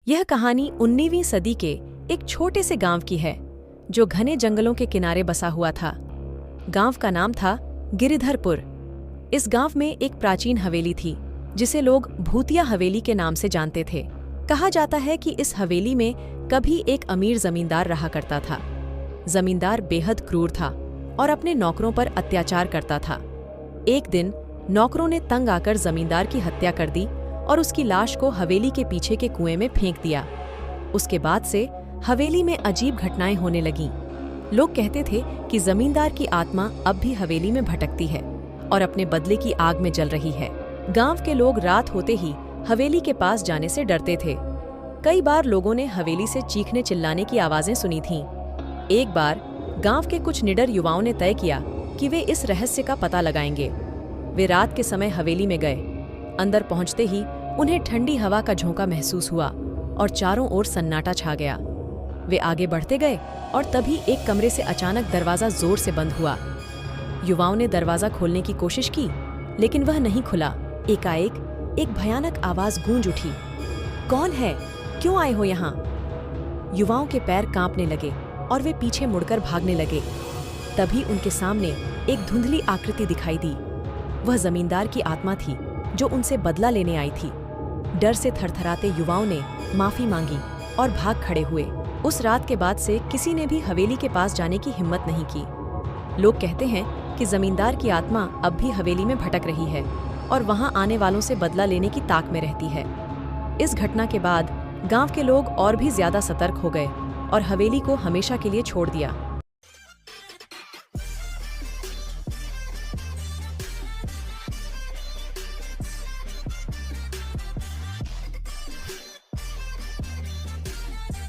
यह कहानी 19वीं सदी के एक छोटे से गांव की है जो घने जंगलों के किनारे बसा हुआ था। गांव का नाम था गिरिधरपुर। इस गांव में एक प्राचीन हवेली थी जिसे लोग भूतिया हवेली के नाम से जानते थे। कहा जाता है कि इस हवेली में कभी एक अमीर जमींदार रहा करता था। जमींदार बेहद क्रूर था और अपने नौकरों पर अत्याचार करता था। एक दिन नौकरों ने तंग आकर जमींदार की हत्या कर दी और उसकी लाश को हवेली के पीछे के कुएं में फेंक दिया। उसके बाद से हवेली में अजीब घटनाएं होने लगीं। लोग कहते थे कि जमींदार की आत्मा अब भी हवेली में भटकती है और अपने बदले की आग में जल रही है। गांव के लोग रात होते ही हवेली के पास जाने से डरते थे। कई बार लोगों ने हवेली से चीखने चिल्लाने की आवाजें सुनी थीं। एक बार गांव के कुछ निडर युवाओं ने तय किया कि वे इस रहस्य का पता लगाएंगे। वे रात के समय हवेली में गए। अंदर पहुंचते ही उन्हें ठंडी हवा का झोंका महसूस हुआ और चारों ओर सन्नाटा छा गया। वे आगे बढ़ते गए और तभी एक कमरे से अचानक दरवाजा जोर से बंद हुआ। युवाओं ने दरवाजा खोलने की कोशिश की, लेकिन वह नहीं खुला। एकाएक एक भयानक आवाज गूंज उठी, कौन है? क्यों आए हो यहाँ? युवाओं के पैर कांपने लगे और वे पीछे मुड़कर भागने लगे। तभी उनके सामने एक धुंधली आकृति दिखाई दी। वह जमींदार की आत्मा थी जो उनसे बदला लेने आई थी। डर से थरथराते युवाओं ने माफी मांगी और भाग खड़े हुए। उस रात के बाद से किसी ने भी हवेली के पास जाने की हिम्मत नहीं की। लोग कहते हैं कि जमींदार की आत्मा अब भी हवेली में भटक रही है और वहां आने वालों से बदला लेने की ताक में रहती है। इस घटना के बाद गांव के लोग और भी ज्यादा सतर्क हो गए और हवेली को हमेशा के लिए छोड़ दिया।